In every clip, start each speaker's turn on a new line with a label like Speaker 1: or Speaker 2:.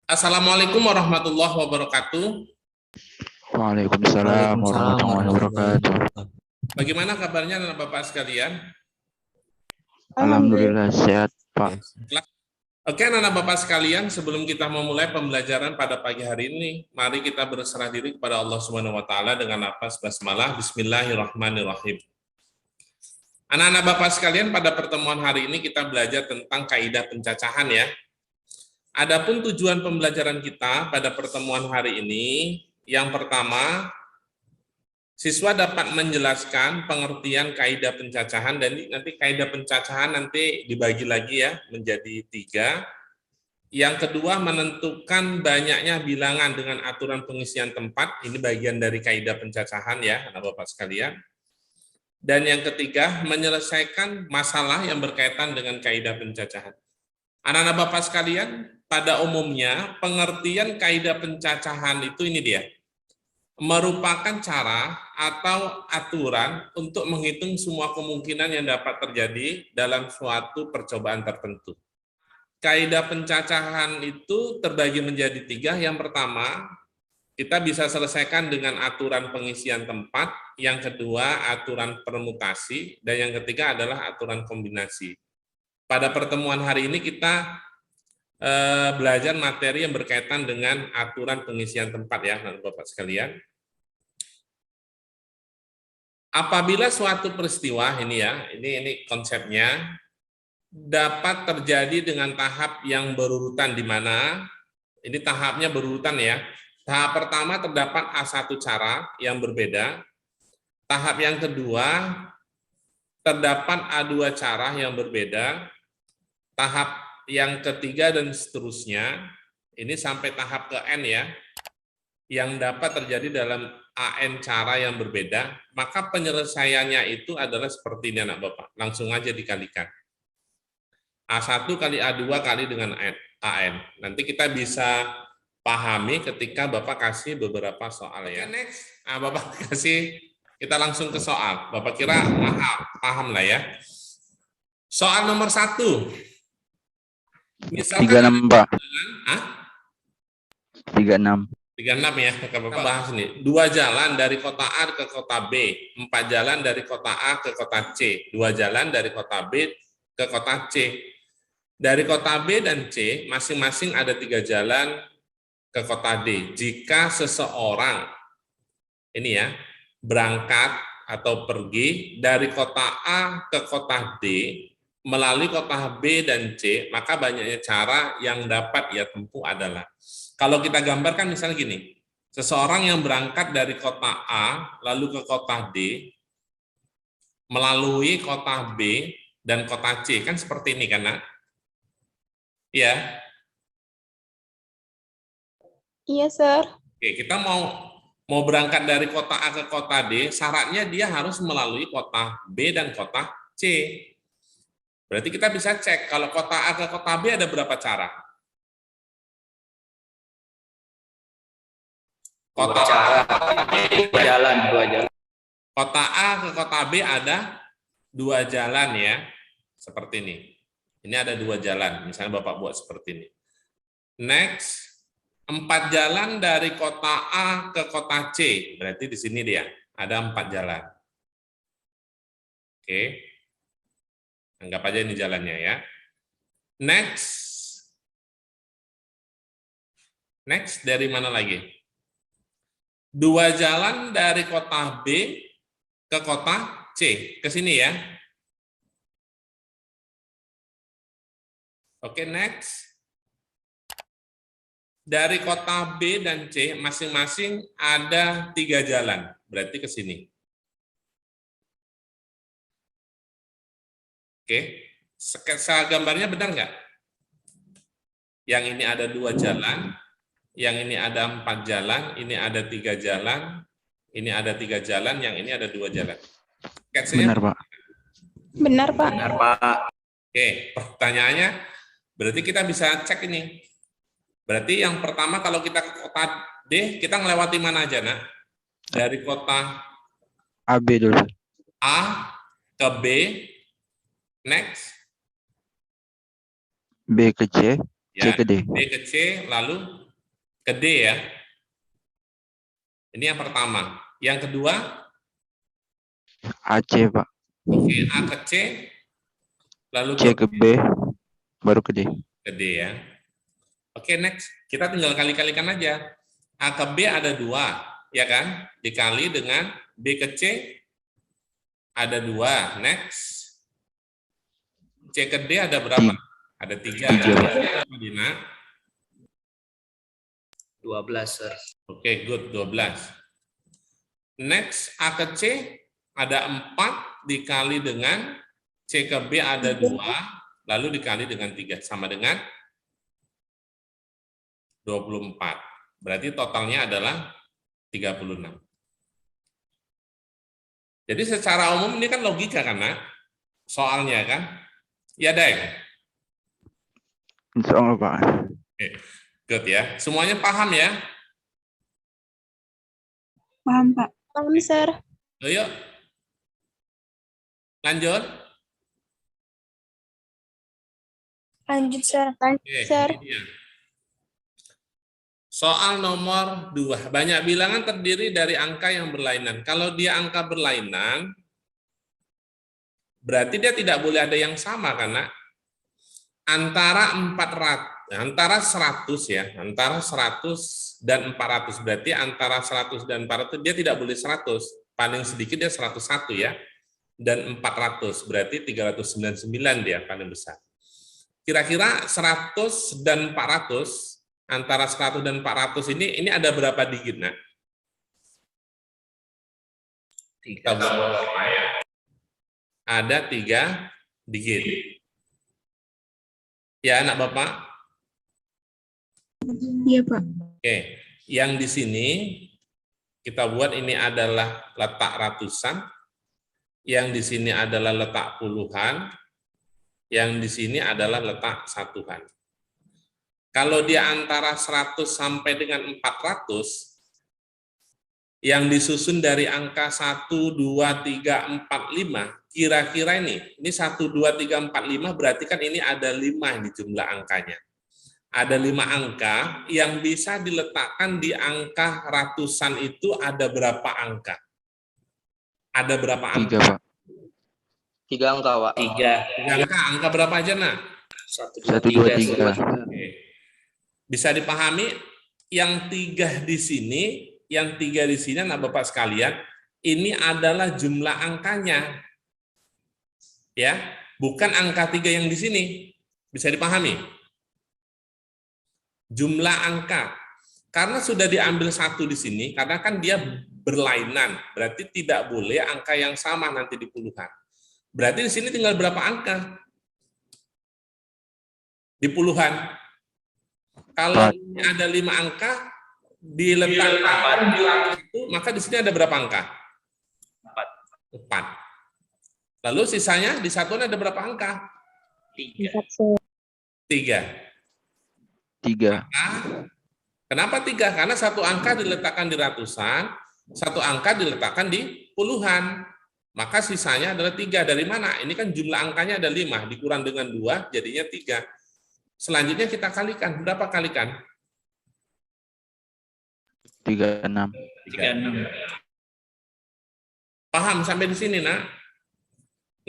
Speaker 1: Assalamualaikum warahmatullahi wabarakatuh.
Speaker 2: Waalaikumsalam
Speaker 3: Waalaikumsalam
Speaker 2: warahmatullahi
Speaker 3: warahmatullahi
Speaker 2: wabarakatuh.
Speaker 3: wabarakatuh.
Speaker 1: Bagaimana kabarnya anak Bapak sekalian?
Speaker 2: Alhamdulillah sehat, Pak.
Speaker 1: Oke, anak Bapak sekalian, sebelum kita memulai pembelajaran pada pagi hari ini, mari kita berserah diri kepada Allah Subhanahu wa taala dengan nafas basmalah. Bismillahirrahmanirrahim. Anak-anak Bapak sekalian, pada pertemuan hari ini kita belajar tentang kaidah pencacahan ya. Adapun tujuan pembelajaran kita pada pertemuan hari ini, yang pertama, siswa dapat menjelaskan pengertian kaidah pencacahan, dan nanti kaidah pencacahan nanti dibagi lagi ya menjadi 3. Yang kedua, menentukan banyaknya bilangan dengan aturan pengisian tempat, ini bagian dari kaidah pencacahan ya anak Bapak sekalian. Dan yang ketiga, menyelesaikan masalah yang berkaitan dengan kaidah pencacahan. Anak-anak Bapak sekalian, pada umumnya pengertian kaidah pencacahan itu ini dia, merupakan cara atau aturan untuk menghitung semua kemungkinan yang dapat terjadi dalam suatu percobaan tertentu. Kaidah pencacahan itu terbagi menjadi 3. Yang pertama, kita bisa selesaikan dengan aturan pengisian tempat, yang kedua aturan permutasi, dan yang ketiga adalah aturan kombinasi. Pada pertemuan hari ini kita belajar materi yang berkaitan dengan aturan pengisian tempat ya, Bapak sekalian. Apabila suatu peristiwa ini ya, ini konsepnya dapat terjadi dengan tahap yang berurutan, di mana ini tahapnya berurutan ya. Tahap pertama terdapat A1 cara yang berbeda. Tahap yang kedua terdapat A2 cara yang berbeda. Tahap yang ketiga dan seterusnya, ini sampai tahap ke N ya, yang dapat terjadi dalam AN cara yang berbeda, maka penyelesaiannya itu adalah seperti ini anak Bapak. Langsung aja dikalikan. A1 kali A2 kali dengan AN. Nanti kita bisa pahami ketika Bapak kasih beberapa soal ya. Next, Bapak kasih, kita langsung ke soal. Bapak kira paham lah ya. Soal nomor 1. Misalkan
Speaker 2: 36, Pak.
Speaker 1: 36 ya, Bapak bahas nih. 2 jalan dari kota A ke kota B, 4 jalan dari kota A ke kota C, 2 jalan dari kota B ke kota C. Dari kota B dan C masing-masing ada 3 jalan ke kota D. Jika seseorang ini ya berangkat atau pergi dari kota A ke kota D melalui kota B dan C, maka banyaknya cara yang dapat ia tempuh adalah, kalau kita gambarkan misalnya gini, seseorang yang berangkat dari kota A lalu ke kota D melalui kota B dan kota C, kan seperti ini kan, Nak? Ya.
Speaker 4: Iya, Sir.
Speaker 1: Oke, kita mau berangkat dari kota A ke kota D, syaratnya dia harus melalui kota B dan kota C. Berarti kita bisa cek kalau kota A ke kota B ada berapa cara? Kota
Speaker 3: Dua jalan.
Speaker 1: Kota A ke kota B ada 2 jalan ya, seperti ini. Ini ada 2 jalan, misalnya Bapak buat seperti ini. Next, 4 jalan dari kota A ke kota C, berarti di sini dia ada 4 jalan. Oke. Anggap aja ini jalannya ya. Next dari mana lagi? 2 jalan dari kota B ke kota C, ke sini ya. Oke, next. Dari kota B dan C masing-masing ada 3 jalan, berarti ke sini. Oke, sketsa gambarnya benar nggak? Yang ini ada 2 jalan, yang ini ada 4 jalan, ini ada 3 jalan, ini ada 3 jalan, yang ini ada 2 jalan. Sketsanya
Speaker 2: Benar, Pak.
Speaker 4: Benar, Pak.
Speaker 3: Benar, Pak.
Speaker 1: Oke, pertanyaannya, berarti kita bisa cek ini. Berarti yang pertama kalau kita ke kota D, kita melewati mana aja, Nak? Dari kota
Speaker 2: AB dulu.
Speaker 1: A ke B, next.
Speaker 2: B ke C, C
Speaker 1: Ya,
Speaker 2: ke D.
Speaker 1: B ke C, lalu ke D ya. Ini yang pertama. Yang kedua,
Speaker 2: AC, Pak.
Speaker 1: oke, A ke C, lalu
Speaker 2: C ke B, baru ke D.
Speaker 1: ke D ya. Oke, next. Kita tinggal kali-kalikan aja. A ke B ada 2, ya kan? Dikali dengan B ke C ada 2. Next. C ke D ada berapa? Ada 3. Dina?
Speaker 3: 12, Sir.
Speaker 1: Oke, good. 12. Next, A ke C ada 4 dikali dengan C ke B ada 2, lalu dikali dengan 3. Sama dengan 24. Berarti totalnya adalah 36. Jadi secara umum ini kan logika kan, Nak? Soalnya kan? Ya, Deng?
Speaker 2: Insya Allah, Pak.
Speaker 1: Oke, good ya. Semuanya paham ya?
Speaker 4: Paham, Pak. Paham, Sir.
Speaker 1: Ayo. Lanjut.
Speaker 4: Lanjut, Sir.
Speaker 1: Oke,
Speaker 4: Sir.
Speaker 1: ini dia. Soal nomor 2. Banyak bilangan terdiri dari angka yang berlainan. Kalau dia angka berlainan, berarti dia tidak boleh ada yang sama, karena antara 100 ya, antara 100 dan 400. Berarti antara 100 dan 400 dia tidak boleh 100. Paling sedikit dia 101 ya. Dan 400, berarti 399 dia paling besar. Kira-kira 100 dan 400, antara 100 dan 400 ini ada berapa digit, Nak?
Speaker 3: 3.
Speaker 1: Ada 3 digit. Ya, anak Bapak?
Speaker 4: Iya, Pak.
Speaker 1: Oke, yang di sini kita buat ini adalah letak ratusan, yang di sini adalah letak puluhan, yang di sini adalah letak satuan. Kalau dia antara 100 sampai dengan 400, yang disusun dari angka 1, 2, 3, 4, 5, kira-kira ini 1, 2, 3, 4, 5, berarti kan ini ada 5 di jumlah angkanya. Ada 5 angka yang bisa diletakkan di angka ratusan itu ada berapa angka? Ada berapa angka?
Speaker 2: 3, Pak.
Speaker 3: 3 angka, Pak. 3.
Speaker 1: Angka berapa aja, Nak?
Speaker 2: 1, 2, 3.
Speaker 1: Oke. Bisa dipahami yang 3 di sini, anak Bapak sekalian, ini adalah jumlah angkanya. Ya, bukan angka 3 yang di sini. Bisa dipahami? Jumlah angka. Karena sudah diambil 1 di sini, karena kan dia berlainan, berarti tidak boleh angka yang sama nanti di puluhan. Berarti di sini tinggal berapa angka? Di puluhan. Kalau ini ada 5 angka, diletakkan di itu, maka di sini ada berapa angka? 4. Lalu sisanya di satuan ada berapa angka? 3. Kenapa 3? Karena satu angka diletakkan di ratusan, satu angka diletakkan di puluhan. Maka sisanya adalah 3. Dari mana? Ini kan jumlah angkanya ada 5, dikurang dengan 2, jadinya 3. Selanjutnya kita kalikan. Berapa kalikan?
Speaker 2: 36.
Speaker 3: 36.
Speaker 1: Paham sampai di sini, Nak?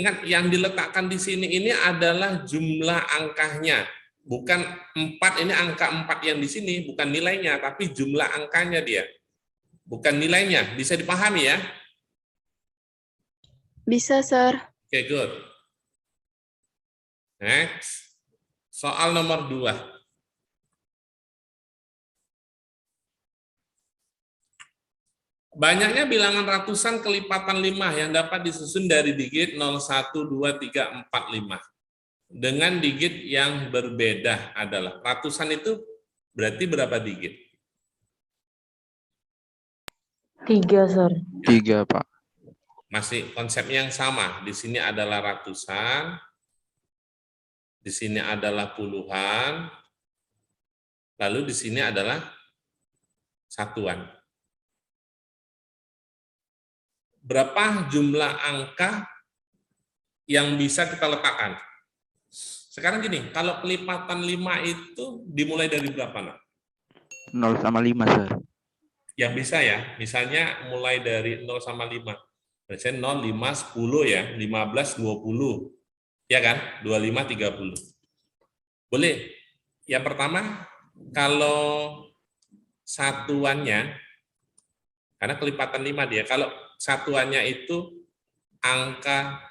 Speaker 1: Ingat, yang diletakkan di sini ini adalah jumlah angkanya. Bukan 4, ini angka 4 yang di sini, bukan nilainya, tapi jumlah angkanya dia. Bukan nilainya. Bisa dipahami ya?
Speaker 4: Bisa, Sir.
Speaker 1: Oke, good. Next. Soal nomor 2. Banyaknya bilangan ratusan kelipatan 5 yang dapat disusun dari digit 0, 1, 2, 3, 4, 5. Dengan digit yang berbeda adalah, ratusan itu berarti berapa digit?
Speaker 5: 3, Sir.
Speaker 2: 3, Pak.
Speaker 1: Masih konsepnya yang sama. Di sini adalah ratusan, di sini adalah puluhan, lalu di sini adalah satuan. Berapa jumlah angka yang bisa kita letakkan? Sekarang gini, kalau kelipatan 5 itu dimulai dari berapa, Nak?
Speaker 2: 0 sama 5, Sir.
Speaker 1: Yang bisa ya, misalnya mulai dari 0 sama 5. Misalnya 0, 5, 10 ya, 15, 20. Ya kan? 25, 30. Boleh. Yang pertama, kalau satuannya, karena kelipatan 5 dia, kalau satuannya itu angka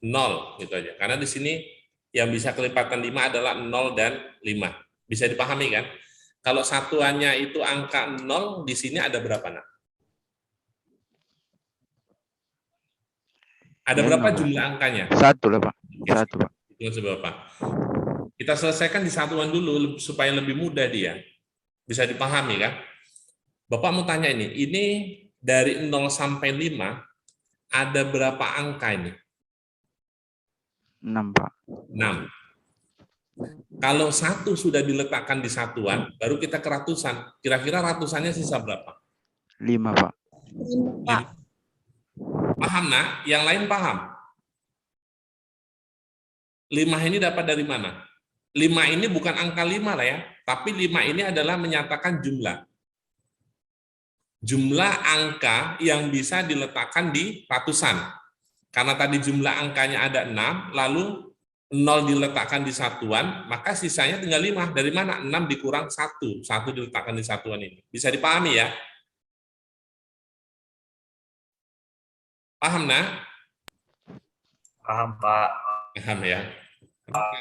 Speaker 1: 0 gitu aja. Karena di sini yang bisa kelipatan 5 adalah 0 dan 5. Bisa dipahami kan? Kalau satuannya itu angka 0, di sini ada berapa, Nak? Ada
Speaker 2: Ya,
Speaker 1: berapa
Speaker 2: 0,
Speaker 1: jumlah angkanya?
Speaker 2: 1 lah, Pak. 1, Pak.
Speaker 1: Itu berapa? Kita selesaikan di satuan dulu supaya lebih mudah dia. Bisa dipahami kan? Bapak mau tanya ini dari 0 sampai 5 ada berapa angka ini?
Speaker 2: 6, Pak.
Speaker 1: 6. Kalau 1 sudah diletakkan di satuan, baru kita ke ratusan. Kira-kira ratusannya sisa berapa?
Speaker 2: 5, Pak.
Speaker 4: 5, Pak.
Speaker 1: Paham, Nak? Yang lain paham? 5 ini dapat dari mana? 5 ini bukan angka 5 lah ya, tapi 5 ini adalah menyatakan jumlah. Jumlah angka yang bisa diletakkan di ratusan. Karena tadi jumlah angkanya ada 6, lalu 0 diletakkan di satuan, maka sisanya tinggal 5. Dari mana? 6 dikurang 1. 1 diletakkan di satuan ini. Bisa dipahami ya? Paham, Nak?
Speaker 3: Paham, Pak.
Speaker 1: Paham ya?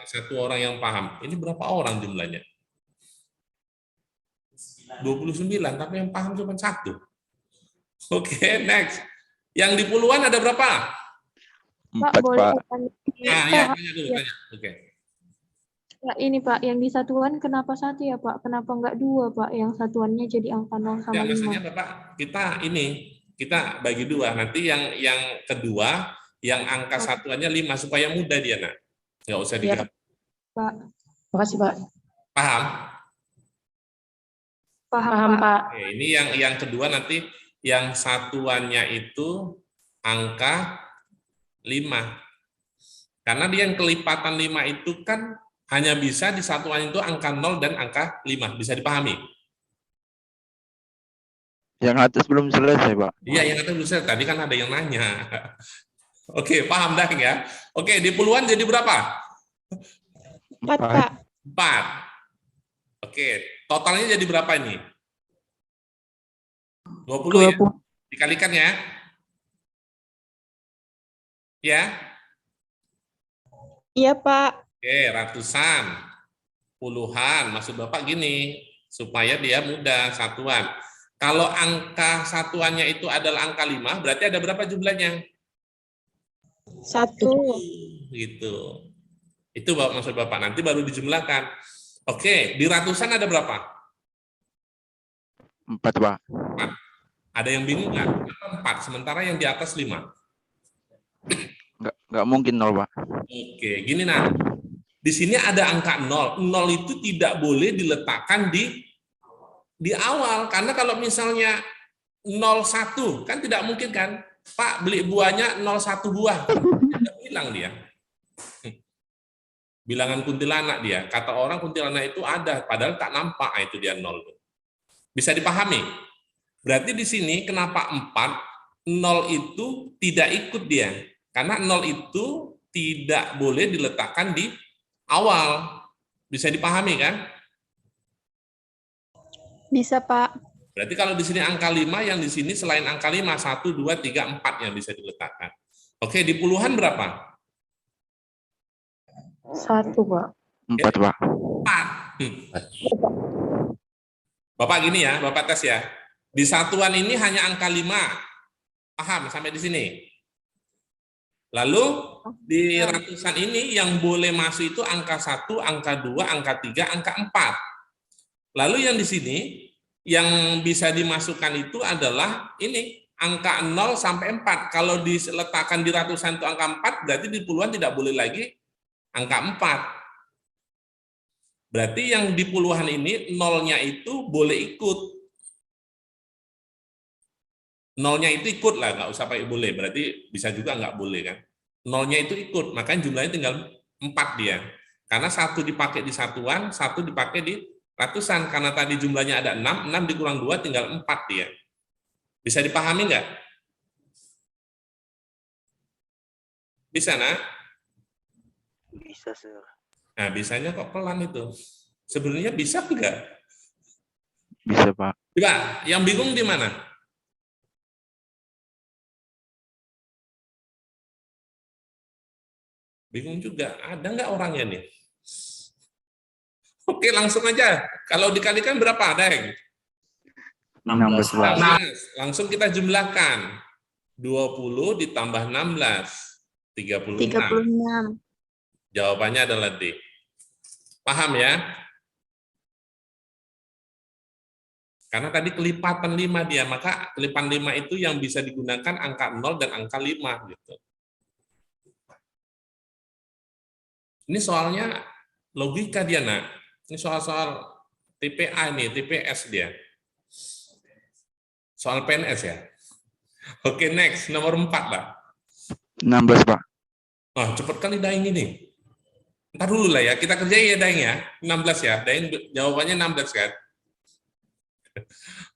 Speaker 1: Satu orang yang paham. Ini berapa orang jumlahnya? 29, tapi yang paham cuma 1. Oke, next. Yang di puluhan ada berapa?
Speaker 2: 4,
Speaker 4: boleh
Speaker 2: Pak.
Speaker 4: tanya?
Speaker 1: Nah, ya, tanya dulu, tanya. Oke.
Speaker 6: Ya, ini Pak, yang di satuan kenapa 1 ya Pak? Kenapa enggak 2 Pak? Yang satuannya jadi angka 0 sama
Speaker 1: Ya,
Speaker 6: 5.
Speaker 1: maksudnya Bapak, kita bagi 2. Nanti yang kedua, yang angka satuannya 5, supaya mudah dia, Nak. Nggak usah
Speaker 6: Ya,
Speaker 1: digabung.
Speaker 6: Pak.
Speaker 5: Makasih, Pak.
Speaker 1: Paham?
Speaker 6: Paham, Pak.
Speaker 1: Oke, ini yang kedua nanti, yang satuannya itu angka 5. Karena dia yang kelipatan 5 itu kan hanya bisa di satuan itu angka 0 dan angka 5. Bisa dipahami?
Speaker 2: Yang atas belum selesai, Pak.
Speaker 1: Iya, yang atas belum selesai. Tadi kan ada yang nanya. Oke, paham dah ya. Oke, di puluhan jadi berapa?
Speaker 4: 4, Pak.
Speaker 1: 4. Oke, totalnya jadi berapa ini? 20 ya?
Speaker 5: 20.
Speaker 1: Dikalikan ya? Ya?
Speaker 4: Iya, Pak.
Speaker 1: Oke, ratusan, puluhan. Maksud Bapak gini, supaya dia mudah satuan. Kalau angka satuannya itu adalah angka 5, berarti ada berapa jumlahnya?
Speaker 4: 1.
Speaker 1: Gitu. Itu maksud Bapak, nanti baru dijumlahkan. Oke, di ratusan ada berapa?
Speaker 2: 4, Pak.
Speaker 1: 4. Ada yang bingung nggak? Kenapa 4, sementara yang di atas 5?
Speaker 2: Nggak mungkin 0, Pak.
Speaker 1: Oke, gini nah. Di sini ada angka 0. 0 itu tidak boleh diletakkan di awal. Karena kalau misalnya 01, kan tidak mungkin kan? Pak, beli buahnya 01 buah. Tidak bilang dia. Bilangan kuntilanak dia. Kata orang kuntilanak itu ada, padahal tak nampak. Itu dia 0. Bisa dipahami? Berarti di sini kenapa 4? 0 itu tidak ikut dia. Karena 0 itu tidak boleh diletakkan di awal. Bisa dipahami kan?
Speaker 4: Bisa, Pak.
Speaker 1: Berarti kalau di sini angka 5, yang di sini selain angka 5, 1, 2, 3, 4 yang bisa diletakkan. Oke, di puluhan berapa?
Speaker 5: 1, Pak.
Speaker 2: 4, Pak.
Speaker 1: 4. Bapak gini ya, Bapak tes ya. Di satuan ini hanya angka 5. Paham sampai di sini? Lalu di ratusan ini yang boleh masuk itu angka 1, angka 2, angka 3, angka 4. Lalu yang di sini yang bisa dimasukkan itu adalah ini angka 0 sampai 4. Kalau diletakkan di ratusan itu angka 4, berarti di puluhan tidak boleh lagi angka 4. Berarti yang di puluhan ini nolnya itu boleh ikut. Nolnya itu ikut lah, nggak usah pakai boleh. Berarti bisa juga nggak boleh kan. Nolnya itu ikut, makanya jumlahnya tinggal 4 dia. Karena 1 dipakai di satuan, 1 dipakai di Ratusan, karena tadi jumlahnya ada 6, 6 dikurang 2 tinggal 4 dia. Bisa dipahami nggak? Bisa, nak?
Speaker 3: Bisa, Sir.
Speaker 1: Nah, bisanya kok pelan itu. Sebenarnya bisa enggak?
Speaker 2: Bisa, Pak.
Speaker 1: Coba, yang bingung di mana? Bingung juga. Ada nggak orangnya nih? Oke, langsung aja. Kalau dikalikan berapa, Deng?
Speaker 2: 16, Pak.
Speaker 1: 16. Langsung kita jumlahkan. 20 ditambah 16. 36.
Speaker 4: 36.
Speaker 1: Jawabannya adalah D. Paham ya? Karena tadi kelipatan 5 dia, maka kelipatan 5 itu yang bisa digunakan angka 0 dan angka 5. Gitu. Ini soalnya logika dia, nak. Ini soal-soal TPA nih, TPS dia. Soal PNS ya. Oke, next. Nomor 4, Pak.
Speaker 2: 16, Pak.
Speaker 1: Oh, cepat kali Daeng ini. Ntar dulu lah ya, kita kerjain ya Daeng ya. 16 ya, Daeng jawabannya 16 kan.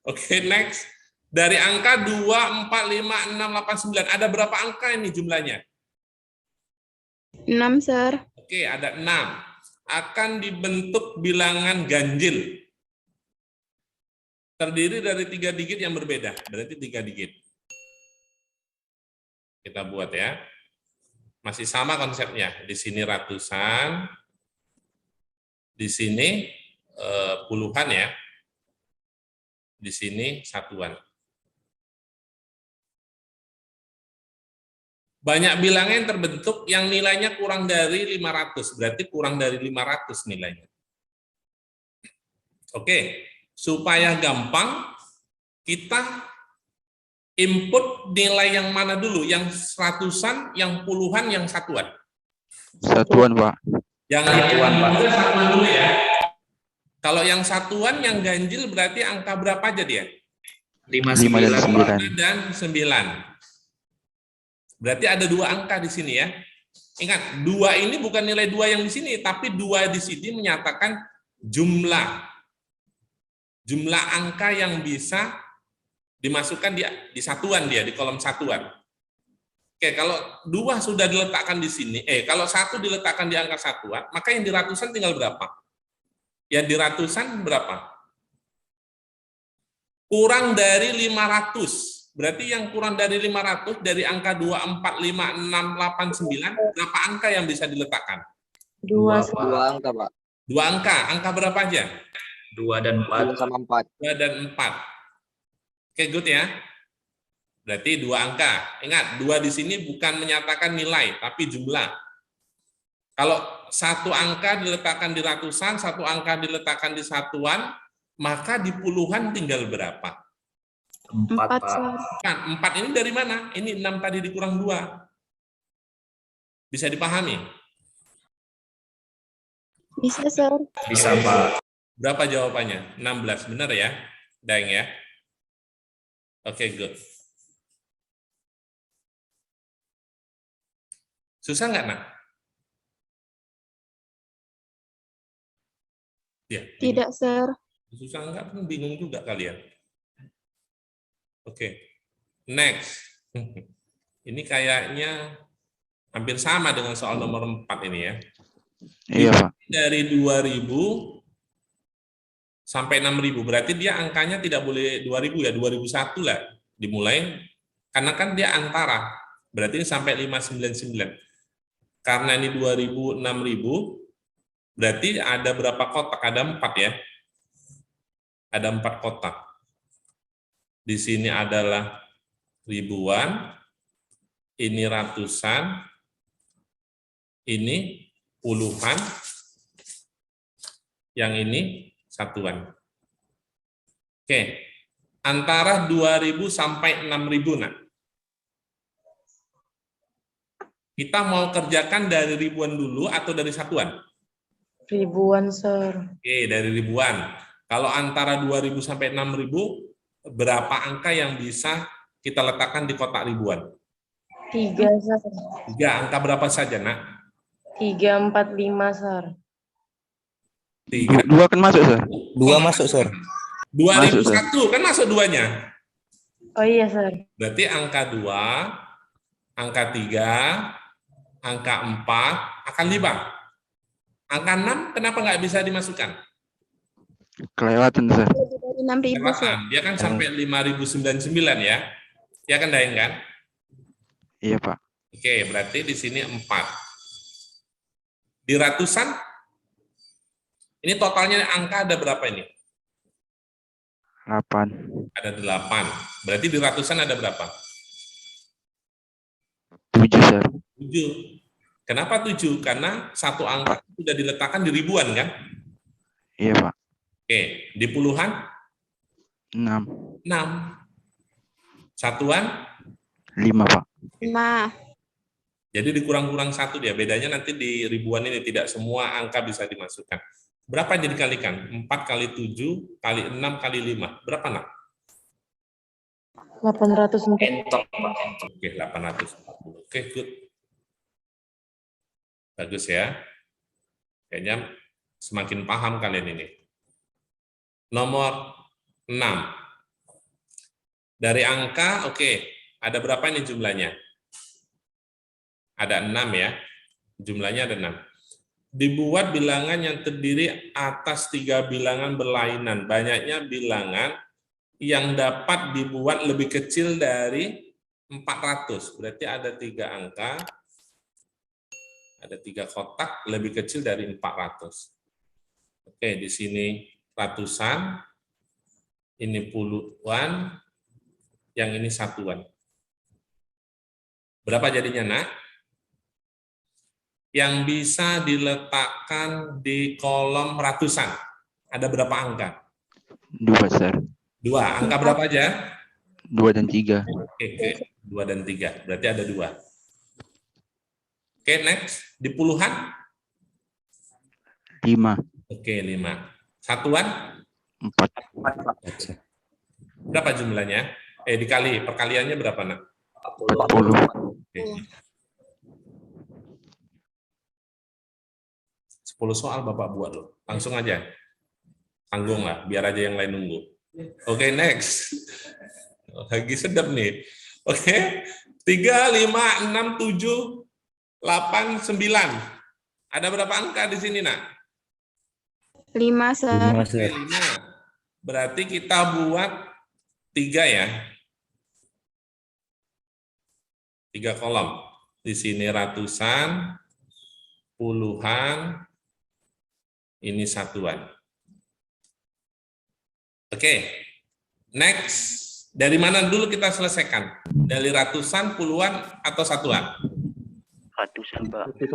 Speaker 1: Oke, next. Dari angka 2, 4, 5, 6, 8, 9. Ada berapa angka ini jumlahnya?
Speaker 4: 6, Sir.
Speaker 1: Oke, ada 6. Akan dibentuk bilangan ganjil. Terdiri dari 3 digit yang berbeda. Berarti 3 digit. Kita buat ya. Masih sama konsepnya. Di sini ratusan. Di sini puluhan ya. Di sini satuan. Banyak bilangan yang terbentuk yang nilainya kurang dari 500, berarti kurang dari 500 nilainya. Oke, supaya gampang, kita input nilai yang mana dulu, yang ratusan, yang puluhan, yang satuan.
Speaker 2: Satuan, Pak.
Speaker 1: Yang
Speaker 3: Satuan, Pak.
Speaker 1: Satuan dulu ya. Kalau yang satuan, yang ganjil berarti angka berapa aja dia?
Speaker 3: 5,
Speaker 2: 5 dan
Speaker 3: 9.
Speaker 2: 9.
Speaker 1: Dan 9. Berarti ada 2 angka di sini ya. Ingat, 2 ini bukan nilai 2 yang di sini, tapi 2 di sini menyatakan jumlah angka yang bisa dimasukkan di satuan dia, di kolom satuan. Oke, kalau 2 sudah diletakkan di sini, kalau 1 diletakkan di angka satuan, maka yang di ratusan tinggal berapa? Yang di ratusan berapa? Kurang dari 500. Berarti yang kurang dari 500 dari angka 2, 4, 5, 6, 8, 9, berapa angka yang bisa diletakkan?
Speaker 5: 2,
Speaker 3: Pak.
Speaker 7: 2 angka, Pak.
Speaker 1: 2 angka. Angka berapa aja?
Speaker 3: 2 dan 4.
Speaker 7: 2 sama 4.
Speaker 1: 2 dan 4. Oke, good ya. Berarti 2 angka. Ingat, 2 di sini bukan menyatakan nilai, tapi jumlah. Kalau 1 angka diletakkan di ratusan, 1 angka diletakkan di satuan, maka di puluhan tinggal berapa?
Speaker 3: 4,
Speaker 4: 4,
Speaker 3: Pak.
Speaker 4: Sir.
Speaker 1: Kan, 4 ini dari mana? Ini 6 tadi dikurang 2. Bisa dipahami?
Speaker 4: Bisa, Sir.
Speaker 3: Bisa, Pak.
Speaker 1: Berapa jawabannya? 16, benar ya? Daeng ya? Oke, good. Susah nggak, Nak? Ya.
Speaker 4: Tidak, Sir.
Speaker 1: Susah nggak? Bingung juga kalian. Oke. Next. Ini kayaknya hampir sama dengan soal nomor 4 ini ya.
Speaker 2: Iya, Pak.
Speaker 1: Dari 2000 sampai 6000, berarti dia angkanya tidak boleh 2000 ya, 2001 lah dimulai, karena kan dia antara, berarti ini sampai 599. Karena ini 2000, 6000, berarti ada berapa kotak? Ada 4 ya. Ada 4 kotak. Di sini adalah ribuan, ini ratusan, ini puluhan, yang ini satuan. Oke, antara 2000 sampai 6000, nah. Kita mau kerjakan dari ribuan dulu atau dari satuan?
Speaker 5: ribuan, Sir.
Speaker 1: Oke, dari ribuan. Kalau antara 2000 sampai 6000, berapa angka yang bisa kita letakkan di kotak ribuan?
Speaker 5: 3, Sir.
Speaker 1: 3, angka berapa saja, Nak?
Speaker 5: 3, 4, 5, Sir.
Speaker 1: 3.
Speaker 2: Dua kan masuk, Sir.
Speaker 7: Dua masuk, Sir.
Speaker 1: 2001 kan masuk duanya.
Speaker 5: Oh iya, Sir.
Speaker 1: Berarti angka 2, angka 3, angka 4 akan 5. Angka 6 kenapa nggak bisa dimasukkan?
Speaker 2: Kelewatan, Sir.
Speaker 4: Lebih dari 6.000, Sir.
Speaker 1: Kelewatan. Dia kan sampai 5.099 ya. Ya kan Daeng kan?
Speaker 2: Iya, Pak.
Speaker 1: Oke, berarti di sini 4. Di ratusan, ini totalnya angka ada berapa ini?
Speaker 2: 8.
Speaker 1: Ada 8. Berarti di ratusan ada berapa?
Speaker 2: 7, Sir.
Speaker 1: 7. Kenapa 7? Karena satu angka sudah diletakkan di ribuan kan?
Speaker 2: Iya, Pak.
Speaker 1: Oke, di puluhan
Speaker 2: 6.
Speaker 1: 6. Satuan
Speaker 2: 5, Pak.
Speaker 4: 5.
Speaker 1: jadi dikurang-kurang 1 dia. Bedanya nanti di ribuan ini tidak semua angka bisa dimasukkan. Berapa yang dikalikan? 4 kali 7 kali 6 kali 5. Berapa nak?
Speaker 5: 840.
Speaker 3: Entok, Pak. Entok.
Speaker 1: Oke, 840. Oke, good. Bagus ya. Kayaknya semakin paham kalian ini. Nomor 6. Dari angka, oke, ada berapa ini jumlahnya? Ada 6 ya. Jumlahnya ada 6. Dibuat bilangan yang terdiri atas 3 bilangan berlainan. Banyaknya bilangan yang dapat dibuat lebih kecil dari 400. Berarti ada 3 angka, ada 3 kotak lebih kecil dari 400. Oke, di sini ratusan, ini puluhan, yang ini satuan. Berapa jadinya, nak? Yang bisa diletakkan di kolom ratusan. Ada berapa angka?
Speaker 2: 2, Sir.
Speaker 1: 2. Angka berapa aja?
Speaker 2: 2 dan 3.
Speaker 1: Oke, 2 dan 3. Berarti ada 2. Oke, next. Di puluhan?
Speaker 2: 5.
Speaker 1: Oke, 5. Satuan?
Speaker 2: 4.
Speaker 1: Berapa jumlahnya? Dikali. Perkaliannya berapa, nak?
Speaker 2: 40.
Speaker 1: Oke. 10 soal Bapak buat loh. Langsung aja. Tanggung lah, biar aja yang lain nunggu. Oke, next. Lagi sedap nih. Oke. 3, 5, 6, 7, 8, 9. Ada berapa angka di sini, nak?
Speaker 4: 5, Sir.
Speaker 7: 5, Sir.
Speaker 1: 5. Berarti kita buat 3 ya. 3 kolom. Di sini ratusan, puluhan, ini satuan. Oke, next. Dari mana dulu kita selesaikan? Dari ratusan, puluhan, atau satuan?
Speaker 2: Ratusan, Pak.
Speaker 1: Oke,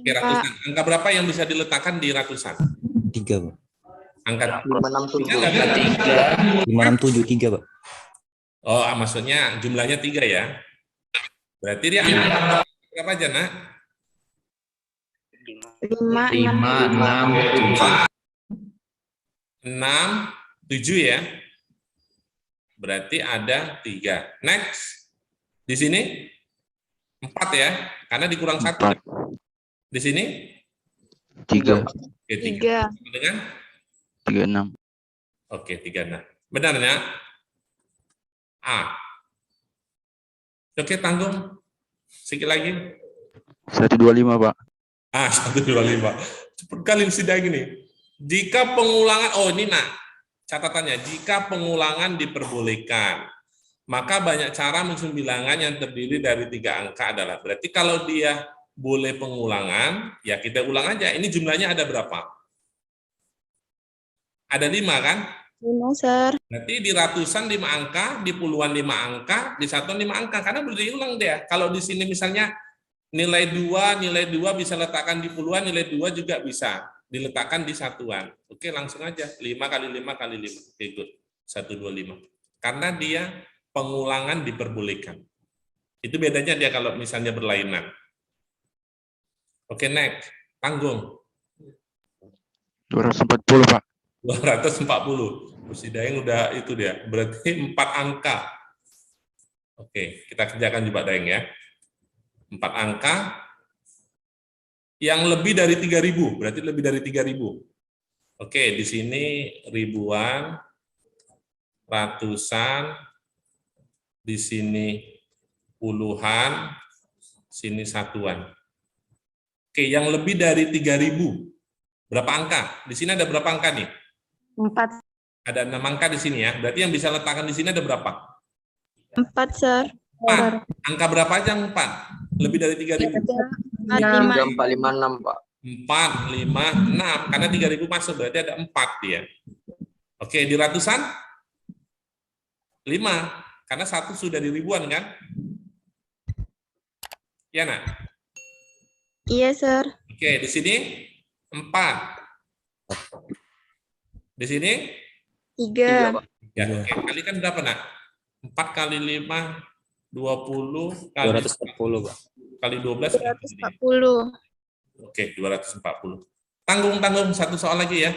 Speaker 1: ratusan. Angka berapa yang bisa diletakkan di ratusan?
Speaker 7: 3, Pak.
Speaker 1: Angka
Speaker 7: 567, 3, Pak.
Speaker 1: Oh, maksudnya jumlahnya 3 ya? Berarti dia angka berapa aja, nak?
Speaker 4: 5,
Speaker 3: 5, 6, 7.
Speaker 1: 6, 7 ya. Berarti ada 3. Next. Di sini 4 ya, karena dikurang 1.
Speaker 2: 4.
Speaker 1: Di sini
Speaker 2: 3.
Speaker 1: Oke,
Speaker 4: 3.
Speaker 1: Dengan
Speaker 2: 36.
Speaker 1: oke, 36. Benar ya? A. Oke, tanggung. Sedikit lagi.
Speaker 2: 125, Pak.
Speaker 1: 125. Cepat kali sidang ini. Jika pengulangan, oh ini nak, catatannya, jika pengulangan diperbolehkan, maka banyak cara menyusun bilangan yang terdiri dari 3 angka adalah, berarti kalau dia boleh pengulangan, ya kita ulang aja. Ini jumlahnya ada berapa? Ada 5 kan?
Speaker 4: 5, Sir.
Speaker 1: Berarti di ratusan 5 angka, di puluhan 5 angka, di satuan 5 angka, karena boleh diulang dia. Kalau di sini misalnya nilai 2 bisa letakkan di puluhan, nilai 2 juga bisa diletakkan di satuan. Oke, langsung aja. 5 kali 5 kali 5. Oke, good. 125. Karena dia pengulangan diperbolehkan. Itu bedanya dia kalau misalnya berlainan. Oke, next. Tanggung.
Speaker 2: 240, Pak.
Speaker 1: 240. Si Daeng udah itu dia. Berarti 4 angka. Oke, kita kerjakan juga Daeng ya. 4 angka yang lebih dari 3.000, berarti lebih dari 3.000. Oke, di sini ribuan, ratusan, di sini puluhan, sini satuan. Oke, yang lebih dari 3.000, berapa angka? Di sini ada berapa angka nih?
Speaker 5: 4.
Speaker 1: Ada 6 angka di sini ya. Berarti yang bisa letakkan di sini ada berapa?
Speaker 4: 4, Sir.
Speaker 1: 4. Angka berapa aja yang 4? Lebih dari 3.000.
Speaker 4: 4, 5.
Speaker 3: 4, 5, 6, Pak.
Speaker 1: 4, 5, 6. Karena 3.000 masuk, berarti ada 4 dia. Oke, di ratusan? 5. Karena 1 sudah di ribuan kan? Ya, nak?
Speaker 4: Iya, Sir.
Speaker 1: Oke, di sini 4. Di sini?
Speaker 4: 3.
Speaker 1: Ya, oke. Kalikan berapa, nak? 4 kali 5, 20 kali
Speaker 7: 240, Pak.
Speaker 1: kali 12.
Speaker 4: 240.
Speaker 1: Oke, 240. Tanggung satu soal lagi ya.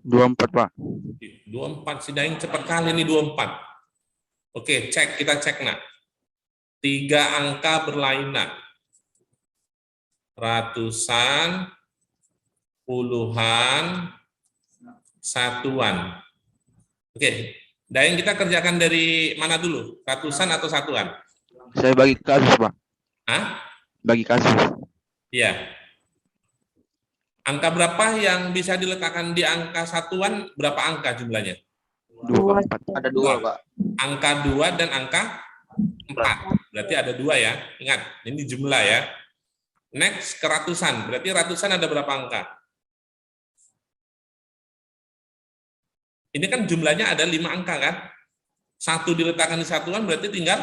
Speaker 2: 24, Pak.
Speaker 1: 24, si Daeng cepat kali ini 24. Oke, kita cek nak. 3 angka berlainan. Ratusan, puluhan, satuan. Oke, Daeng kita kerjakan dari mana dulu? Ratusan atau satuan?
Speaker 2: Saya bagi kasus, Pak.
Speaker 1: Hah?
Speaker 2: Bagi kasus.
Speaker 1: Iya. Angka berapa yang bisa diletakkan di angka satuan? Berapa angka jumlahnya?
Speaker 2: 24.
Speaker 3: Ada 2, Pak.
Speaker 1: Angka 2 dan angka 4. Berarti ada 2 ya. Ingat, ini jumlah ya. Next ke ratusan. Berarti ratusan ada berapa angka? Ini kan jumlahnya ada 5 angka kan? 1 diletakkan di satuan berarti tinggal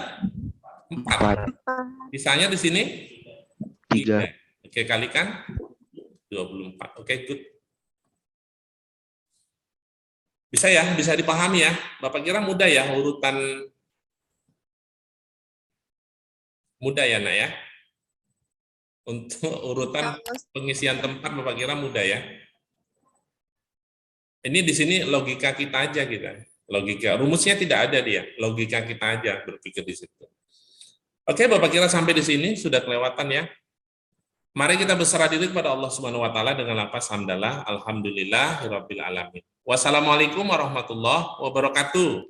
Speaker 1: 4.
Speaker 2: 4.
Speaker 1: Sisanya di sini
Speaker 2: 3.
Speaker 1: Oke, kalikan 24. Oke, good. Bisa ya, bisa dipahami ya. Bapak kira mudah ya urutan mudah ya, nak ya. Untuk urutan pengisian tempat Bapak kira mudah ya. Ini di sini logika kita aja kita. Logika, rumusnya tidak ada dia. Logika kita aja berpikir di situ. Oke, Bapak kira sampai di sini sudah kelewatan ya. Mari kita berserah diri kepada Allah Subhanahu wa taala dengan lafaz hamdalah alhamdulillahirabbil alamin. Wassalamualaikum warahmatullahi wabarakatuh.